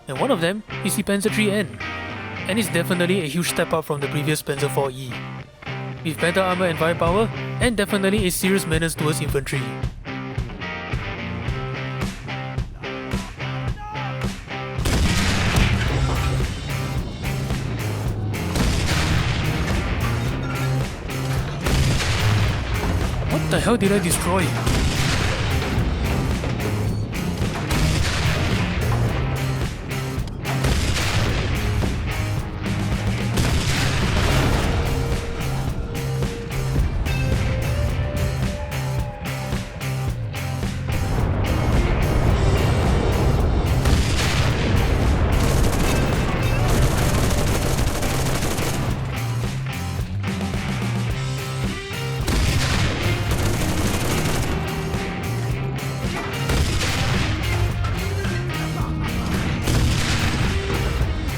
and one of them is the Panzer iiin, and it's definitely a huge step up from the previous Panzer IV, with better armour and firepower, and definitely a serious menace towards infantry. What the hell did I destroy?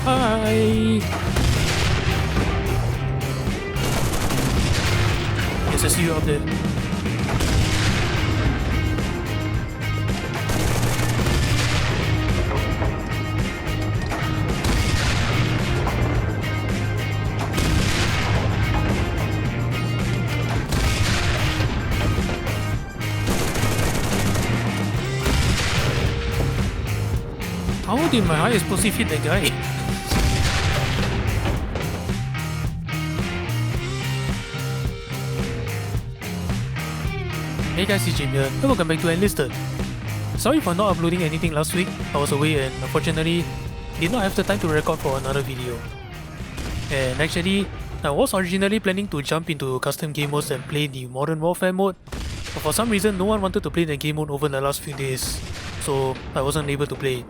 Hi! Yes, I see you up there. How did my high explosive hit that guy? Hey guys, it's Jim here, and welcome back to Enlisted. Sorry for not uploading anything last week. I was away and unfortunately did not have the time to record for another video. And actually, I was originally planning to jump into custom game modes and play the Modern Warfare mode, but for some reason no one wanted to play the game mode over the last few days, so I wasn't able to play it.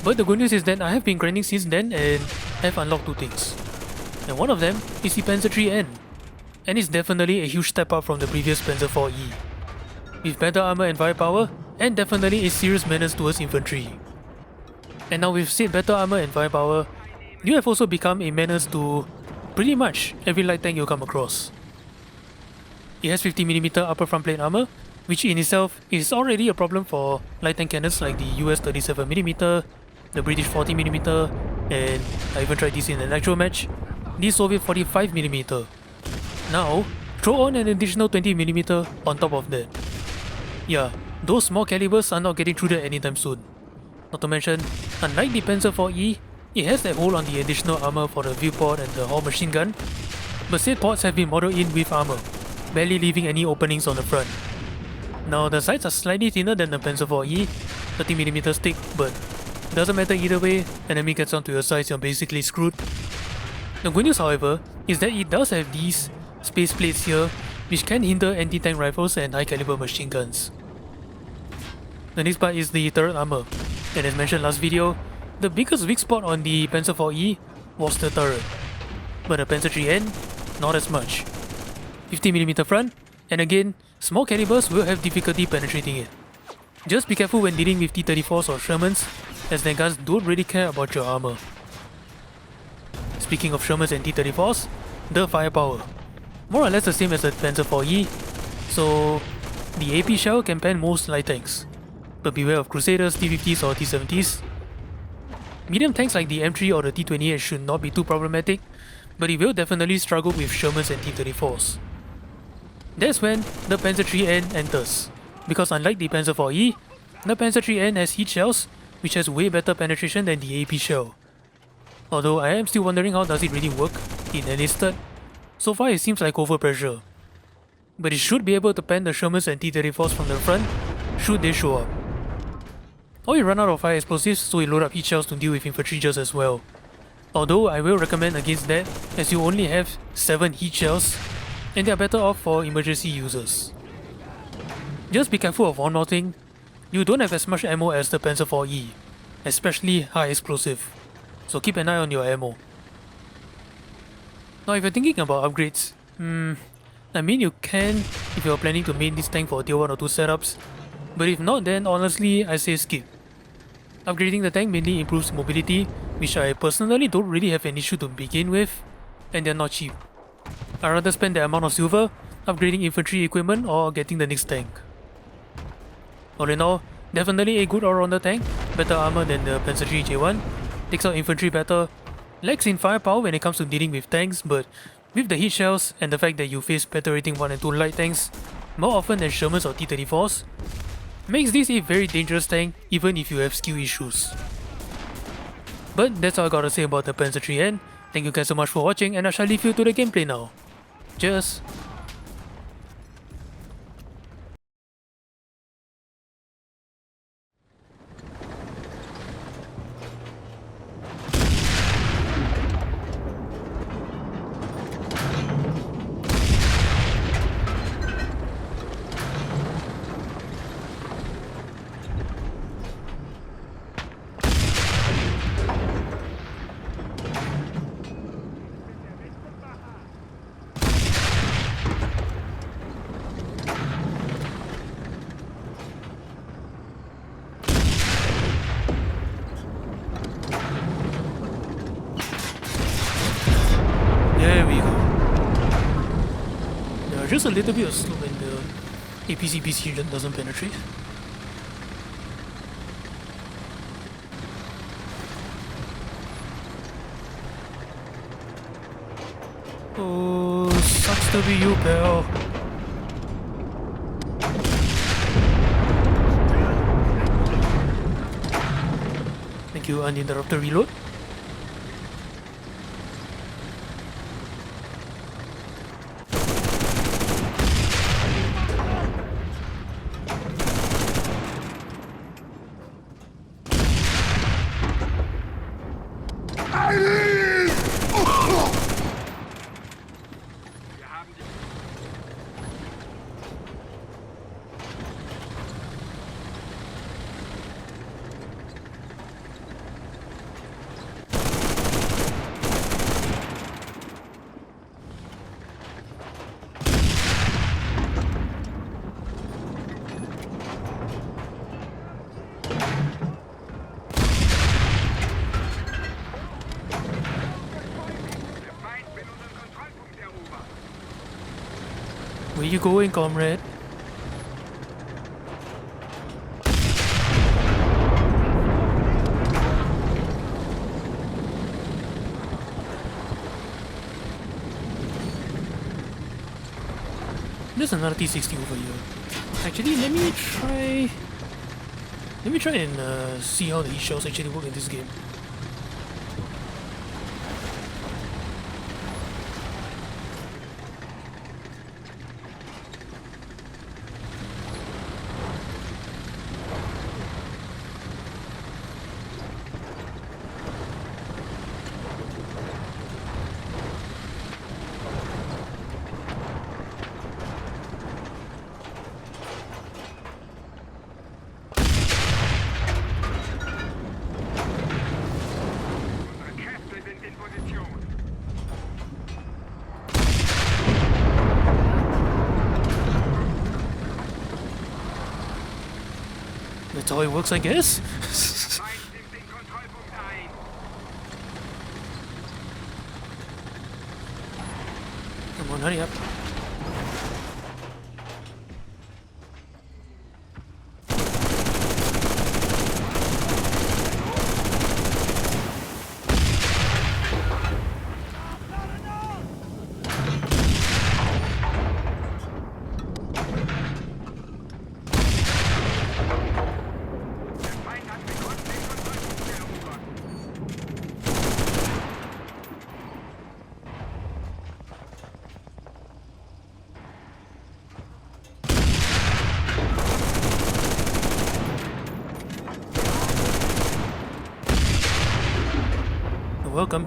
But the good news is that I have been grinding since then and have unlocked two things. And one of them is the Panzer iiin, and it's definitely a huge step up from the previous Panzer IV, with better armour and firepower, and definitely a serious menace towards infantry. And now with said better armour and firepower, you have also become a menace to pretty much every light tank you come across. It has 50mm upper front plate armour, which in itself is already a problem for light tank cannons like the US 37mm, the British 40mm, and I even tried this in an actual match, the Soviet 45mm. Now, throw on an additional 20mm on top of that. Yeah, those small calibers are not getting through that anytime soon. Not to mention, unlike the Panzer IVe, it has that hole on the additional armour for the viewport and the Hall machine gun, but said ports have been modelled in with armour, barely leaving any openings on the front. Now, the sights are slightly thinner than the Panzer IVe, 30mm thick, but doesn't matter either way, enemy gets onto your sights, you're basically screwed. The good news, however, is that it does have these space plates here, which can hinder anti-tank rifles and high-caliber machine guns. The next part is the turret armor, and as mentioned last video, the biggest weak spot on the Panzer IVe was the turret, but the Panzer iiin, not as much. 50mm front, and again, small calibers will have difficulty penetrating it. Just be careful when dealing with T-34s or Shermans, as their guns don't really care about your armor. Speaking of Shermans and T-34s, the firepower. More or less the same as the Panzer IVe, so the AP shell can pen most light tanks, but beware of Crusaders, T-50s or T-70s. Medium tanks like the M3 or the T-28 should not be too problematic, but it will definitely struggle with Shermans and T-34s. That's when the Panzer iiin enters, because unlike the Panzer IVe, the Panzer iiin has heat shells, which has way better penetration than the AP shell. Although I am still wondering how does it really work in Enlisted. So far it seems like overpressure, but it should be able to pen the Shermans and T-34s from the front should they show up. Or you run out of fire explosives, so you load up heat shells to deal with infantry just as well. Although I will recommend against that, as you only have 7 heat shells, and they are better off for emergency users. Just be careful of one more thing, you don't have as much ammo as the Panzer IVe, especially high explosive, so keep an eye on your ammo. Now if you're thinking about upgrades, I mean you can if you're planning to main this tank for tier 1 or 2 setups, but if not, then honestly I say skip. Upgrading the tank mainly improves mobility, which I personally don't really have an issue to begin with, and they're not cheap. I'd rather spend the amount of silver upgrading infantry equipment or getting the next tank. All in all, definitely a good all-rounder tank, better armor than the Panzer III J1, takes out infantry better, lacks in firepower when it comes to dealing with tanks, but with the heat shells and the fact that you face better rating 1 and 2 light tanks more often than Shermans or T-34s, makes this a very dangerous tank even if you have skill issues. But that's all I gotta say about the Panzer IIIN. Thank you guys so much for watching, and I shall leave you to the gameplay now. Cheers! There we go. Just a little bit of slope when the APC-BC doesn't penetrate. Oh, sucks to be you, pal. Thank you, uninterrupted reload. Where you going, comrade? There's another T60 over here. Actually, let me try and see how the heat shells actually work in this game. That's how it works, I guess. Come on, hurry up. Welcome.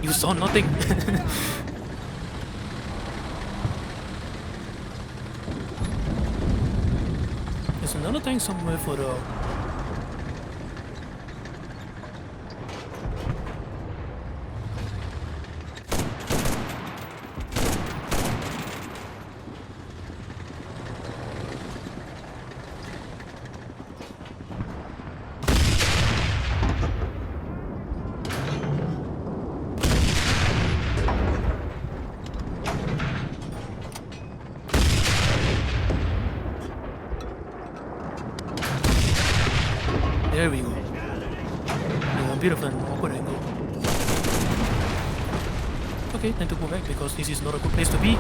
You saw nothing. There's another thing somewhere further out. bit of an awkward angle. Okay, time to go back because this is not a good place to be.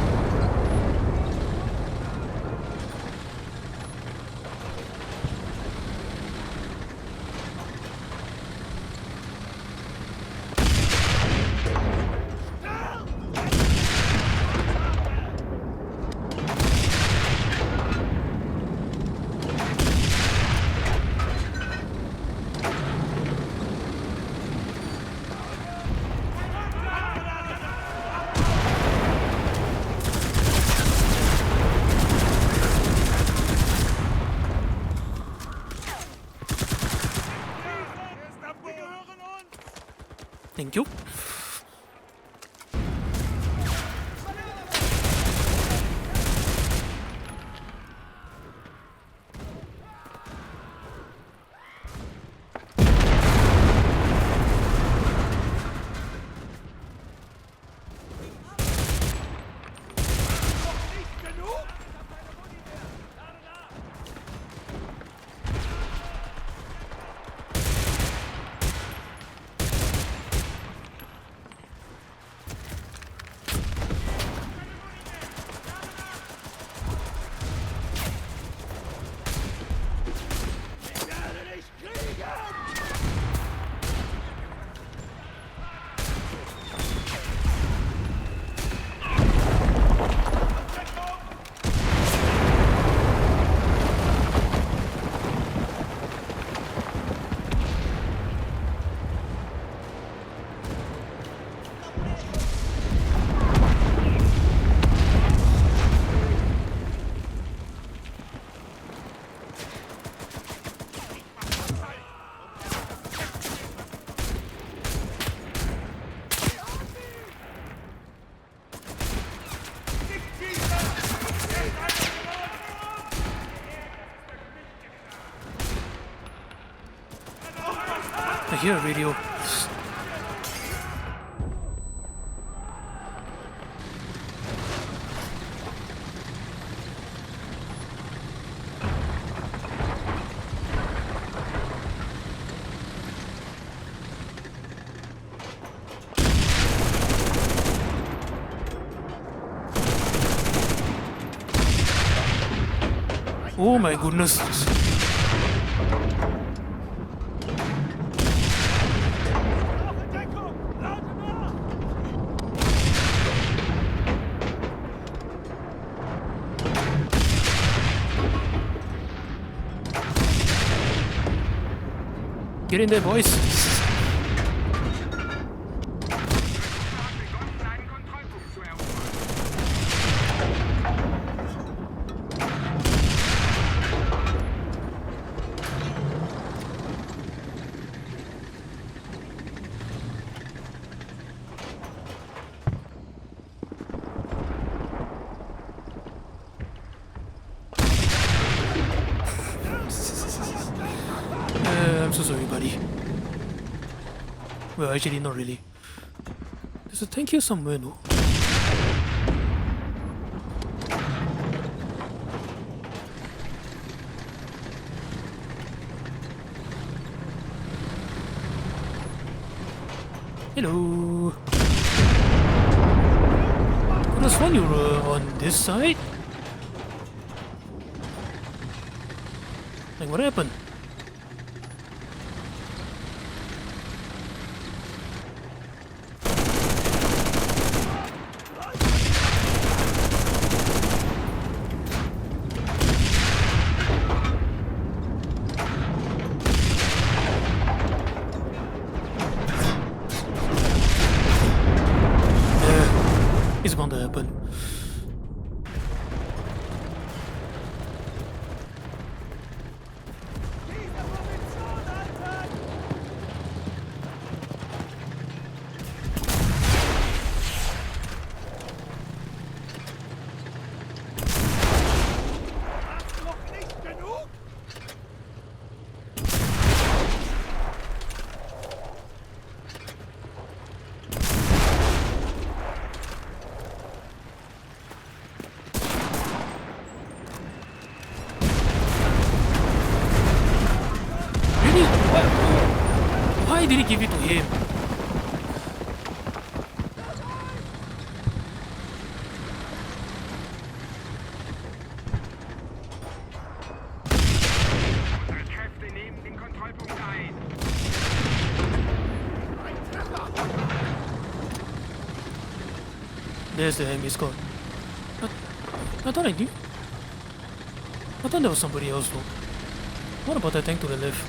Thank you. I hear a radio. Oh my goodness. Get in there, boys. I'm so sorry, buddy. Well, actually, not really. There's a tank here somewhere, no? Hello. Could have sworn you were on this side. Like, what happened? It's bound to happen. give it to him. Kräfte nehmen den Kontrollpunkt ein. There's the enemy squad. I thought I knew. I thought there was somebody else though. What about that tank to the left?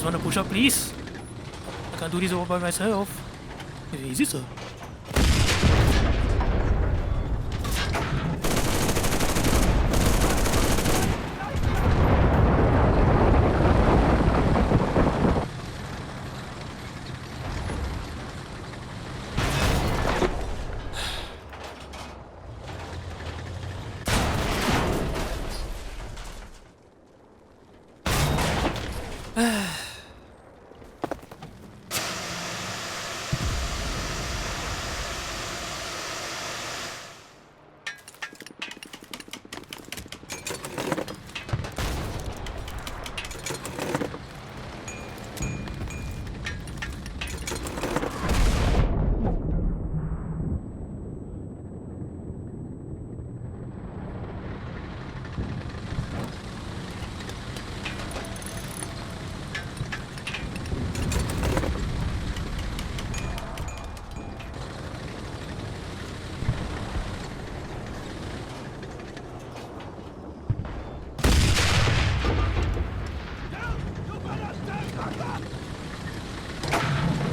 Wanna push up, please? I can't do this all by myself. Easy, sir.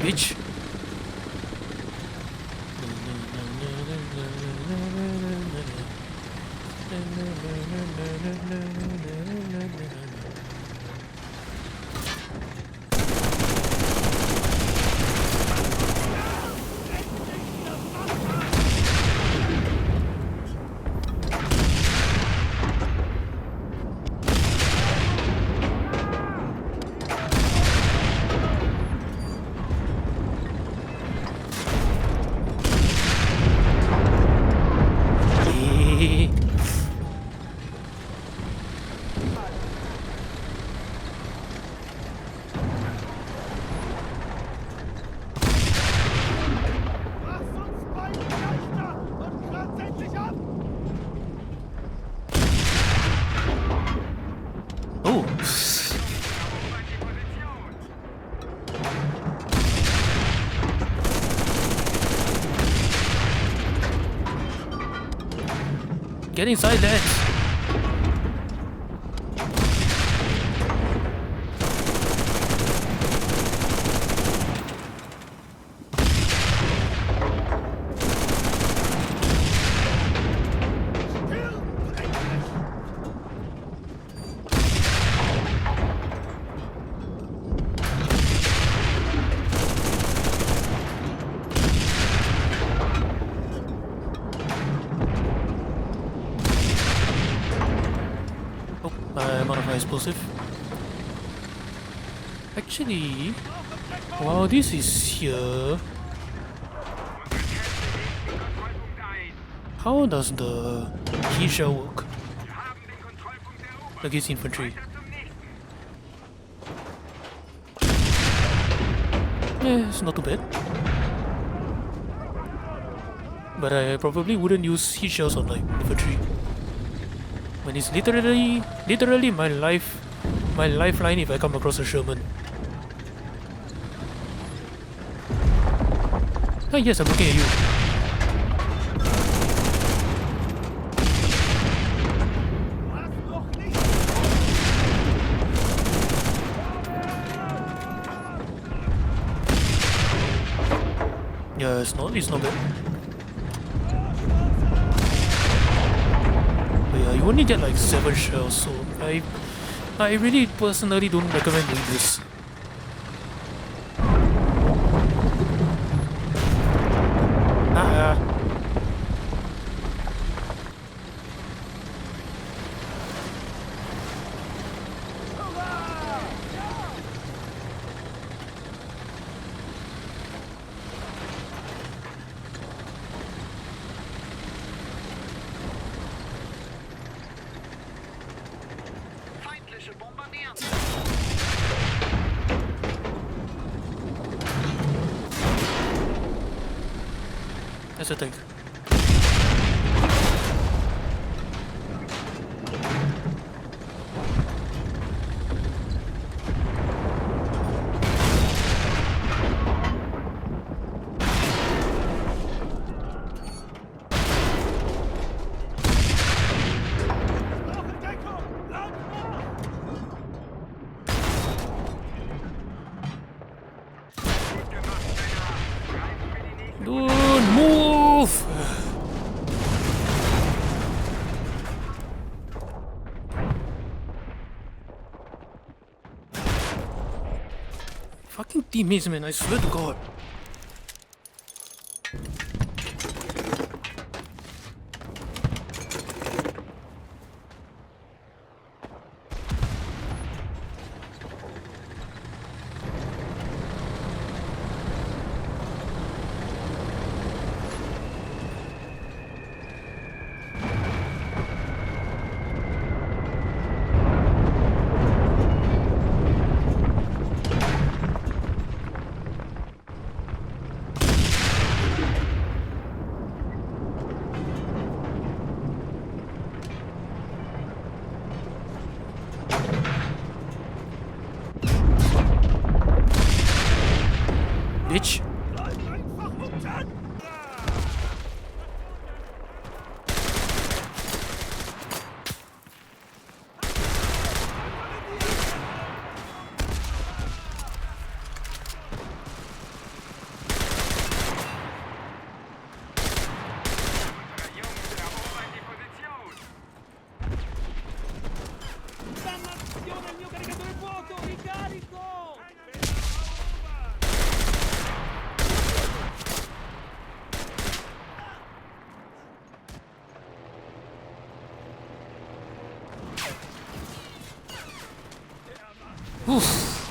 Bitch. Get inside that. I'm out of my explosive. Actually, while this is here, how does the key shell work against infantry? Yeah, it's not too bad. But I probably wouldn't use heat shells on like infantry. When it's literally my lifeline if I come across a Sherman. Ah yes, I'm looking at you. Yeah, it's not bad. But yeah, you only get like 7 shells, so I really personally don't recommend doing this. Ah. Feindliche bombardieren. That's a tank. Gut gemacht, Männer. Bereit für die nächste Dude, move! Fucking teammates, man, I swear to God. Bitch. Jungs, erobern die Position. Dannazione, il mio caricatore è vuoto! Ricarico! Oof.